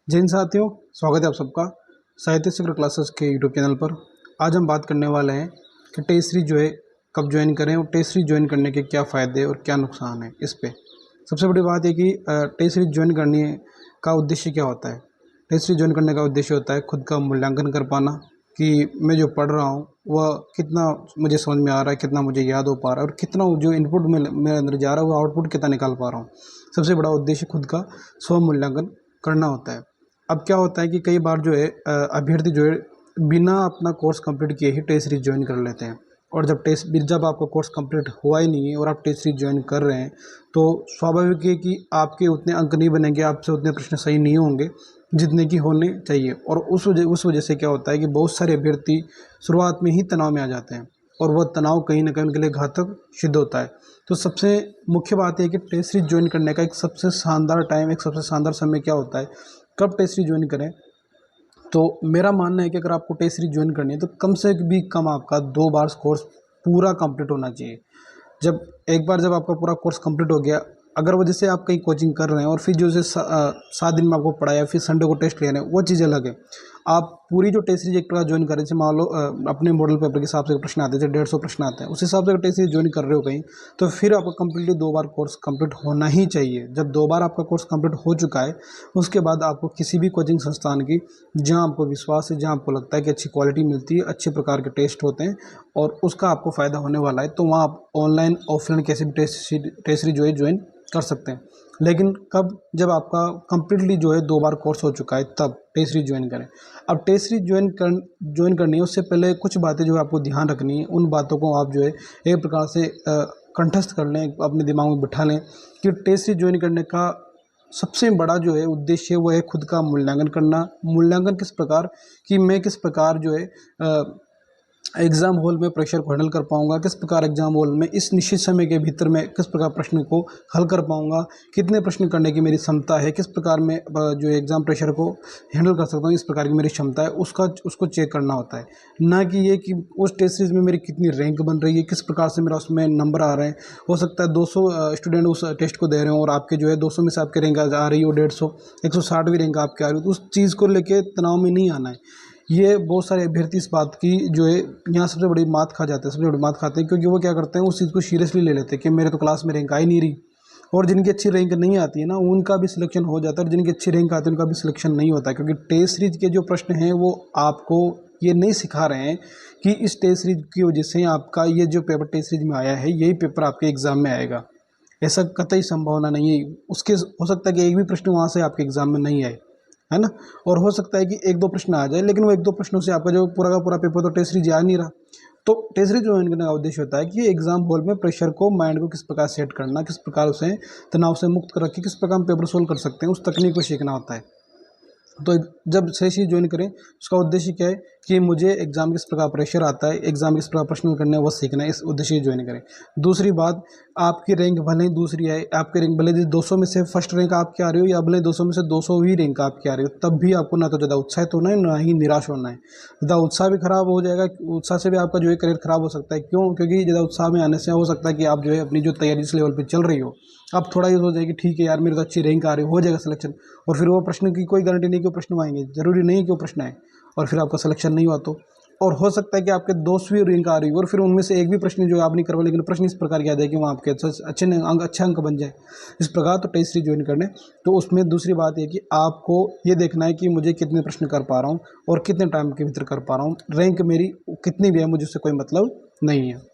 जय हिंद साथियों, स्वागत है आप सबका साहित्य शिखर क्लासेस के यूट्यूब चैनल पर। आज हम बात करने वाले हैं कि टेस्ट सीरीज जो है कब ज्वाइन करें और टेस्ट सीरीज ज्वाइन करने के क्या फ़ायदे और क्या नुकसान है। इस पे सबसे बड़ी बात है कि टेस्ट सीरीज ज्वाइन करने का उद्देश्य क्या होता है। टेस्ट सीरीज ज्वाइन करने का उद्देश्य होता है खुद का मूल्यांकन कर पाना कि मैं जो पढ़ रहा हूँ वह कितना मुझे समझ में आ रहा है, कितना मुझे याद हो पा रहा है और कितना जो इनपुट में मेरे अंदर जा रहा है वो आउटपुट कितना निकाल पा रहा हूँ। सबसे बड़ा उद्देश्य खुद का स्व मूल्यांकन करना होता है। अब क्या होता है कि कई बार जो है अभ्यर्थी जो है बिना अपना कोर्स कंप्लीट किए ही टेस्ट सीरीज ज्वाइन कर लेते हैं। और जब आपका कोर्स कंप्लीट हुआ ही नहीं है और आप टेस्ट सीरीज ज्वाइन कर रहे हैं तो स्वाभाविक है कि आपके उतने अंक नहीं बनेंगे, आपसे उतने प्रश्न सही नहीं होंगे जितने की होने चाहिए। और उस वजह से क्या होता है कि बहुत सारे अभ्यर्थी शुरुआत में ही तनाव में आ जाते हैं और वह तनाव कहीं ना कहीं उनके लिए घातक सिद्ध होता है। तो सबसे मुख्य बात है कि टेस्ट सीरीज ज्वाइन करने का एक सबसे शानदार टाइम, एक सबसे शानदार समय क्या होता है, कब टेस्ट सीरीज ज्वाइन करें। तो मेरा मानना है कि अगर आपको टेस्ट सीरीज ज्वाइन करनी है तो कम से भी कम आपका 2 बार कोर्स पूरा कंप्लीट होना चाहिए। जब एक बार जब आपका पूरा कोर्स कंप्लीट हो गया, अगर वो जैसे आप कहीं कोचिंग कर रहे हैं और फिर जो 7 दिन में आपको पढ़ाया फिर संडे को टेस्ट ले रहे हैं वो चीज़ अलग है। आप पूरी जो टेस्ट सीरीज एक प्रकार ज्वाइन कर रहे हैं, जैसे मान लो अपने मॉडल पेपर के हिसाब से प्रश्न आते हैं, जैसे 150 प्रश्न आते हैं, उस हिसाब से अगर टेस्ट सीरीज ज्वाइन कर रहे हो कहीं, तो फिर आपको कंप्लीटली 2 बार कोर्स कंप्लीट होना ही चाहिए। जब 2 बार आपका कोर्स कंप्लीट हो चुका है उसके बाद आपको किसी भी कोचिंग संस्थान की जहाँ आपको विश्वास है, जहाँ आपको लगता है कि अच्छी क्वालिटी मिलती है, अच्छे प्रकार के टेस्ट होते हैं और उसका आपको फ़ायदा होने वाला है, तो वहाँ आप ऑनलाइन ऑफलाइन कैसे भी टेस्ट सीरीज जो है ज्वाइन कर सकते हैं। लेकिन कब, जब आपका कंप्लीटली जो है 2 बार कोर्स हो चुका है तब टेस्ट सीरीज ज्वाइन करें। अब टेस्ट सीरीज ज्वाइन करनी है उससे पहले कुछ बातें जो है आपको ध्यान रखनी है। उन बातों को आप जो है एक प्रकार से कंठस्थ कर लें, अपने दिमाग में बिठा लें कि टेस्ट सीरीज ज्वाइन करने का सबसे बड़ा जो है उद्देश्य वो है खुद का मूल्यांकन करना। मूल्यांकन किस प्रकार कि मैं किस प्रकार जो है एग्ज़ाम हॉल में प्रेशर को हैंडल कर पाऊंगा, किस प्रकार एग्जाम हॉल में इस निश्चित समय के भीतर मैं किस प्रकार प्रश्न को हल कर पाऊंगा, कितने प्रश्न करने की मेरी क्षमता है, किस प्रकार मैं जो एग्ज़ाम प्रेशर को हैंडल कर सकता हूँ, इस प्रकार की मेरी क्षमता है, उसको चेक करना होता है। ना कि ये कि उस टेस्ट सीरीज में मेरी कितनी रैंक बन रही है, किस प्रकार से मेरा उसमें नंबर आ रहे हैं। हो सकता है 200 स्टूडेंट उस टेस्ट को दे रहे हो और आपके जो है 200 में से आपके रैंक आ रही हो 150, 160 भी रैंक आपके आ रही हो, तो उस चीज़ को लेके तनाव में नहीं आना है। ये बहुत सारे अभ्यर्थी इस बात की जो है यहाँ सबसे बड़ी मात खा जाते हैं, सबसे बड़ी मात खाते हैं, क्योंकि वो क्या करते हैं उस चीज़ को सीरियसली ले लेते हैं कि मेरे तो क्लास में रैंक आ ही नहीं रही। और जिनकी अच्छी रैंक नहीं आती है ना उनका भी सिलेक्शन हो जाता है और जिनकी अच्छी रैंक आती है उनका भी सिलेक्शन नहीं होता है, क्योंकि टेस्ट सीरीज के जो प्रश्न हैं वो आपको ये नहीं सिखा रहे हैं कि इस टेस्ट सीरीज की वजह से आपका ये जो पेपर टेस्ट सीरीज में आया है यही पेपर आपके एग्जाम में आएगा। ऐसा कतई संभावना नहीं है। उसके हो सकता है कि एक भी प्रश्न वहाँ से आपके एग्जाम में नहीं आए, है ना। और हो सकता है कि 1-2 प्रश्न आ जाए, लेकिन वो 1-2 प्रश्नों से आपका जो पूरा का पूरा पेपर तो टेस्ट सीरीज आ नहीं रहा। तो टेस्ट सीरीज ज्वाइन करने का उद्देश्य होता है कि एग्जाम हॉल में प्रेशर को, माइंड को किस प्रकार सेट करना, किस प्रकार उसे तनाव से मुक्त कर रखी, किस प्रकार हम पेपर सोल्व कर सकते हैं, उस तकनीक को सीखना होता है। तो जब सही चीज़ ज्वाइन करें उसका उद्देश्य क्या है कि मुझे एग्ज़ाम किस प्रकार प्रेशर आता है, एग्ज़ाम किस प्रकार प्रश्न करने हैं वो सीखना है, इस उद्देश्य से ज्वाइन करें। दूसरी बात, आपकी रैंक भले ही दूसरी आए, आपकी रैंक भले ही 200 में से फर्स्ट रैंक आपकी आ रही हो या भले 200 में से 200वीं रैंक आपकी आ रही हो, तब भी आपको ना तो ज़्यादा उत्साहित होना है ना ही निराश होना है। ज़्यादा उत्साह भी खराब हो जाएगा, उत्साह से भी आपका जो है करियर खराब हो सकता है। क्यों? क्योंकि ज़्यादा उत्साह में आने से हो सकता है कि आप जो है अपनी जो तैयारी जिस लेवल पर चल रही हो, आप थोड़ा ये सोच जाए कि ठीक है यार मेरी तो अच्छी रैंक आ रही हो जाएगा सिलेक्शन, और फिर वो प्रश्न की कोई गारंटी नहीं कि वो प्रश्न आएंगे, ज़रूरी नहीं कि वो प्रश्न आए और फिर आपका सिलेक्शन नहीं हुआ तो। और हो सकता है कि आपके 200वीं रैंक आ रही हो और फिर उनमें से एक भी प्रश्न जो आप नहीं करवा, लेकिन प्रश्न इस प्रकार के आ जाए कि वहाँ आपके अच्छे अंक बन जाए। इस प्रकार तो टेस्ट सीरीज ज्वाइन करने, तो उसमें दूसरी बात ये कि आपको ये देखना है कि मुझे कितने प्रश्न कर पा रहा हूँ और कितने टाइम के भीतर कर पा रहा हूँ। रैंक मेरी कितनी भी है मुझे उससे कोई मतलब नहीं है।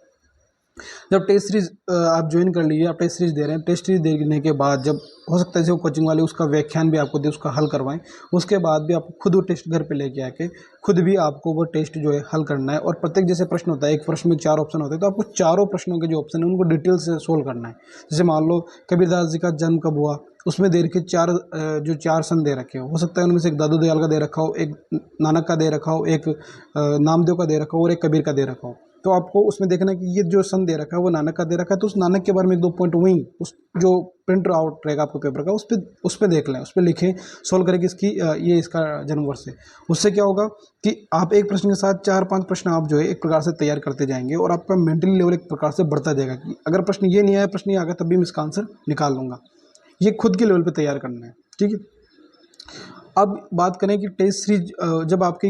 जब टेस्ट सीरीज आप ज्वाइन कर लीजिए, आप टेस्ट सीरीज दे रहे हैं, टेस्ट सीरीज देने के बाद जब हो सकता है जैसे वो कोचिंग वाले उसका व्याख्यान भी आपको दे, उसका हल करवाएं, उसके बाद भी आपको खुद वो टेस्ट घर पे लेके आके खुद भी आपको वो टेस्ट जो है हल करना है। और प्रत्येक जैसे प्रश्न होता है, एक प्रश्न में 4 ऑप्शन होते हैं, तो आपको चारों प्रश्नों के जो ऑप्शन है उनको डिटेल से सोल्व करना है। जैसे मान लो कबीरदास जी का जन्म कब हुआ, उसमें दे रखे जो 4 सन दे रखे हो सकता है उनमें से एक दादू दयाल का दे रखा हो, एक नानक का दे रखा हो, एक नामदेव का दे रखा हो और एक कबीर का दे रखा हो। तो आपको उसमें देखना है कि ये जो सन दे रखा है वो नानक का दे रखा है, तो उस नानक के बारे में 1-2 पॉइंट वहीं उस जो प्रिंट आउट रहेगा आपको पेपर का उस पर देख लें, उस पर लिखें, सोल्व करें कि ये इसका जन्म वर्ष है। उससे क्या होगा कि आप एक प्रश्न के साथ 4-5 प्रश्न आप जो है एक प्रकार से तैयार करते जाएंगे और आपका मेंटली लेवल एक प्रकार से बढ़ता जाएगा कि अगर प्रश्न ये नहीं आया, प्रश्न ये आ गया, तब भी मैं इसका आंसर निकाल लूँगा। ये खुद के लेवल पर तैयार करना है, ठीक है। अब बात करें कि टेस्ट सीरीज जब आपकी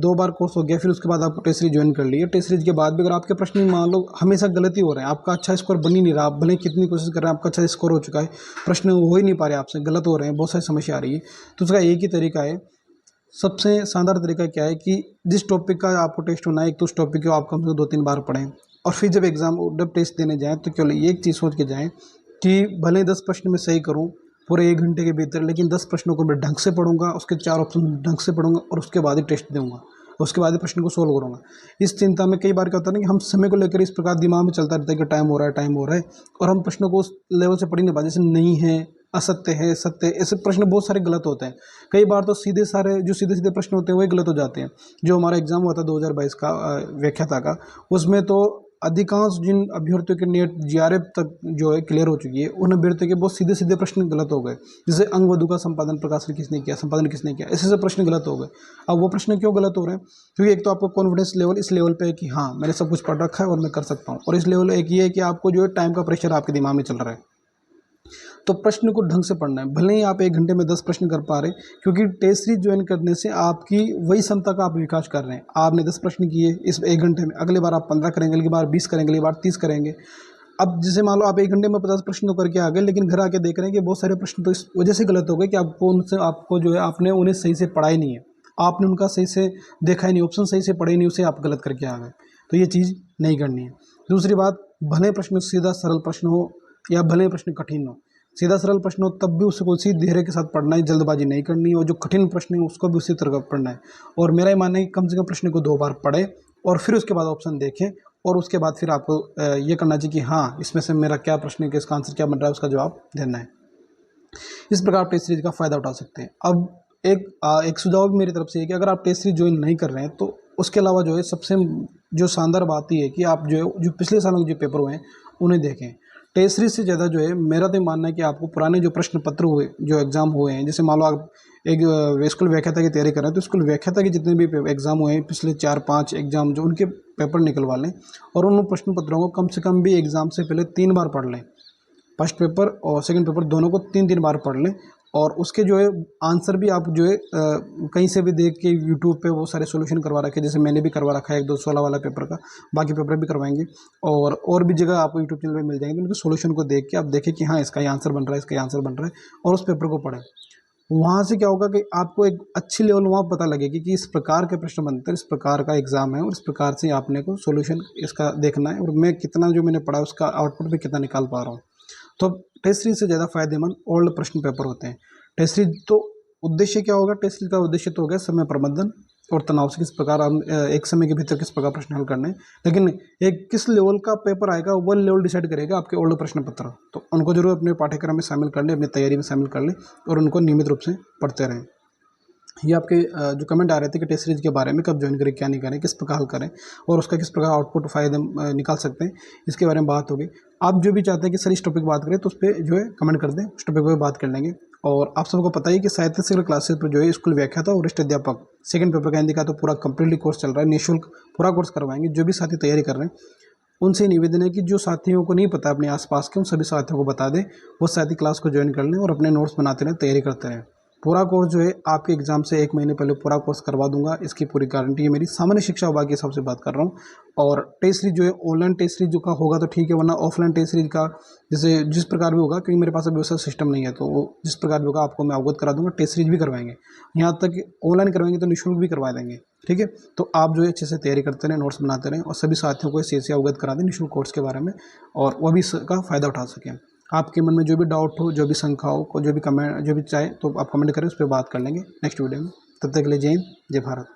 2 बार कोर्स हो गया, फिर उसके बाद आपको टेस्ट सीरीज ज्वाइन कर लिया। टेस्ट सीरीज के बाद भी अगर आपके प्रश्न मान लो हमेशा गलती हो रहे हैं, आपका अच्छा स्कोर बन ही नहीं रहा, आप भले कितनी कोशिश कर रहे हैं, आपका अच्छा स्कोर हो चुका है, प्रश्न हो ही नहीं पा रहे आपसे, गलत हो रहे हैं, बहुत सारी समस्या आ रही है, तो उसका एक ही तरीका है। सबसे शानदार तरीका क्या है कि जिस टॉपिक का आपको टेस्ट होना है, एक तो उस टॉपिक को आप कम से कम 2-3 बार पढ़ें, और फिर जब टेस्ट देने जाएँ तो केवल एक चीज़ सोच के जाएँ कि भले 10 प्रश्न मैं सही करूँ पूरे 1 घंटे के भीतर, लेकिन 10 प्रश्नों को मैं ढंग से पढ़ूंगा, उसके 4 ऑप्शन ढंग से पढ़ूंगा और उसके बाद ही टेस्ट दूंगा, उसके बाद ही प्रश्न को सोल्व करूंगा। इस चिंता में कई बार क्या होता है ना कि हम समय को लेकर इस प्रकार दिमाग में चलता रहता है कि टाइम हो रहा है, टाइम हो रहा है, और हम प्रश्नों को उस लेवल से पढ़ ही नहीं पाते, जैसे नहीं है, असत्य है, सत्य है, ऐसे प्रश्न बहुत सारे गलत होते हैं। कई बार तो सीधे सीधे प्रश्न होते हैं वही गलत हो जाते हैं। जो हमारा एग्जाम हुआ था 2022 का व्याख्याता का, उसमें तो अधिकांश जिन अभ्यर्थियों के नेट जीआरएफ तक जो है क्लियर हो चुकी है, उन अभ्यर्थियों के बहुत सीधे सीधे प्रश्न गलत हो गए। जैसे अंग वधु का संपादन प्रकाशन किसने किया, संपादन किसने किया, ऐसे प्रश्न गलत हो गए। अब वो प्रश्न क्यों गलत हो रहे हैं? क्योंकि एक तो आपको कॉन्फिडेंस लेवल इस लेवल पे है कि हाँ मैंने सब कुछ पढ़ रखा है और मैं कर सकता हूँ, और इस लेवल एक ये है कि आपको जो है टाइम का प्रेशर आपके दिमाग में चल रहा है, तो प्रश्न को ढंग से पढ़ना है। भले ही आप 1 घंटे में 10 प्रश्न कर पा रहे, क्योंकि टेस्ट सीरीज ज्वाइन करने से आपकी वही क्षमता का आप विकास कर रहे हैं। आपने 10 प्रश्न किए इस 1 घंटे में, अगली बार आप 15 करेंगे, अगली बार 20 करेंगे, अगली बार 30 करेंगे। अब जैसे मान लो आप 1 घंटे में 50 प्रश्न तो करके आ गए, लेकिन घर आके देख रहे हैं कि बहुत सारे प्रश्न तो इस वजह से गलत हो गए कि आपको जो है आपने उन्हें सही से पढ़ा ही नहीं है, आपने उनका सही से देखा ही नहीं, ऑप्शन सही से पढ़े ही नहीं, उसे आप गलत करके आ गए। तो ये चीज़ नहीं करनी है। दूसरी बात, भले प्रश्न सीधा सरल प्रश्न हो या भले प्रश्न कठिन हो, सीधा सरल प्रश्न हो तब भी उसको उसी धैर्य के साथ पढ़ना है, जल्दबाजी नहीं करनी है, और जो कठिन प्रश्न है उसको भी उसी तरह पढ़ना है। और मेरा ये मानना है कि कम से कम प्रश्न को 2 बार पढ़े और फिर उसके बाद ऑप्शन देखें, और उसके बाद फिर आपको ये करना चाहिए कि हाँ इसमें से मेरा क्या प्रश्न है, इसका आंसर क्या बन रहा है, उसका जवाब देना है। इस प्रकार आप टेस्ट सीरीज का फ़ायदा उठा सकते हैं। अब एक सुझाव भी मेरी तरफ से है कि अगर आप टेस्ट सीरीज ज्वाइन नहीं कर रहे हैं तो उसके अलावा जो है सबसे जो शानदार बात ये है कि आप जो पिछले सालों के जो पेपर हुए हैं उन्हें देखें। टेस्ट सीरीज से ज़्यादा जो है मेरा तो मानना है कि आपको पुराने जो प्रश्न पत्र हुए, जो एग्ज़ाम हुए हैं, जैसे मान लो आप एक स्कूल व्याख्याता की तैयारी कर रहे हैं, तो स्कूल व्याख्याता के जितने भी एग्ज़ाम हुए हैं पिछले 4-5 एग्ज़ाम, जो उनके पेपर निकलवा लें और उन प्रश्न पत्रों को कम से कम भी एग्ज़ाम से पहले 3 बार पढ़ लें। फर्स्ट पेपर और सेकंड पेपर दोनों को 3-3 बार पढ़ लें, और उसके जो है आंसर भी आप जो है कहीं से भी देख के यूट्यूब पे वो सारे सॉल्यूशन करवा रखे हैं, जैसे मैंने भी करवा रखा है 1-2 16 वाला पेपर का, बाकी पेपर भी करवाएंगे, और भी जगह आपको यूट्यूब चैनल पे मिल जाएंगे। उनके सॉल्यूशन को देख के आप देखें कि हाँ इसका ये आंसर बन रहा है, इसका ये आंसर बन रहा है, और उस पेपर को पढ़ें। वहाँ से क्या होगा कि आपको एक अच्छी लेवल वहाँ पता लगेगी कि इस प्रकार के प्रश्न बनते हैं, इस प्रकार का एग्ज़ाम है, और इस प्रकार से आपने को सॉल्यूशन इसका देखना है, और मैं कितना जो मैंने पढ़ा उसका आउटपुट भी कितना निकाल पा रहा हूँ। तो टेस्ट सीरीज से ज़्यादा फायदेमंद ओल्ड प्रश्न पेपर होते हैं। टेस्ट सीरीज तो उद्देश्य क्या होगा? टेस्ट सीरीज का उद्देश्य तो हो गया समय प्रबंधन और तनाव से किस प्रकार हम एक समय के भीतर किस प्रकार प्रश्न हल करने हैं, लेकिन एक किस लेवल का पेपर आएगा वो लेवल डिसाइड करेगा आपके ओल्ड प्रश्न पत्र। तो उनको जरूर अपने पाठ्यक्रम में शामिल कर लें, अपनी तैयारी में शामिल कर लें, और उनको नियमित रूप से पढ़ते रहें। ये आपके जो कमेंट आ रहे थे कि टेस्ट सीरीज के बारे में कब ज्वाइन करें, क्या नहीं करें, किस प्रकार हल करें, और उसका किस प्रकार आउटपुट फायदे निकाल सकते हैं, इसके बारे में बात होगी। आप जो भी चाहते हैं कि सर इस टॉपिक बात करें तो उस पर जो है कमेंट कर दें, उस टॉपिक पर बात कर लेंगे। और आप सबको पता है कि साहित्य शिक्षा क्लासेस पर जो है स्कूल व्याख्याता और वरिष्ठ अध्यापक सेकंड पेपर का हिंदी का तो पूरा कंप्लीटली कोर्स चल रहा है, निःशुल्क पूरा कोर्स करवाएंगे। जो भी साथी तैयारी कर रहे हैं उनसे निवेदन है कि जो साथियों को नहीं पता अपने आसपास के, उन सभी साथियों को बता दें, वो साथी क्लास को ज्वाइन कर लें और अपने नोट्स बनाते रहें, तैयारी करते रहें। पूरा कोर्स जो है आपके एग्जाम से 1 महीने पहले पूरा कोर्स करवा दूंगा, इसकी पूरी गारंटी है मेरी। सामान्य शिक्षा विभाग के हिसाब से बात कर रहा हूँ। और टेस्ट सीरीज जो है ऑनलाइन टेस्ट सीरीज जो का होगा तो ठीक है, वरना ऑफलाइन टेस्ट सीरीज का जैसे जिस प्रकार भी होगा, क्योंकि मेरे पास अभी वैसा सिस्टम नहीं है, तो वो जिस प्रकार भी होगा आपको मैं अवगत करा दूंगा। टेस्ट सीरीज भी करवाएंगे, यहाँ तक कि ऑनलाइन करवाएंगे तो निःशुल्क भी करवा देंगे, ठीक है। तो आप जो है अच्छे से तैयारी करते रहें, नोट्स बनाते रहें, और सभी साथियों को इसे अवगत करा दें निःशुल्क कोर्स के बारे में, और वह भी इसका फ़ायदा उठा सकें। आपके मन में जो भी डाउट हो, जो भी शंका हो, जो भी कमेंट, जो भी चाहे तो आप कमेंट करें, उस पर बात कर लेंगे नेक्स्ट वीडियो में। तब तक के लिए जय हिंद, जय भारत।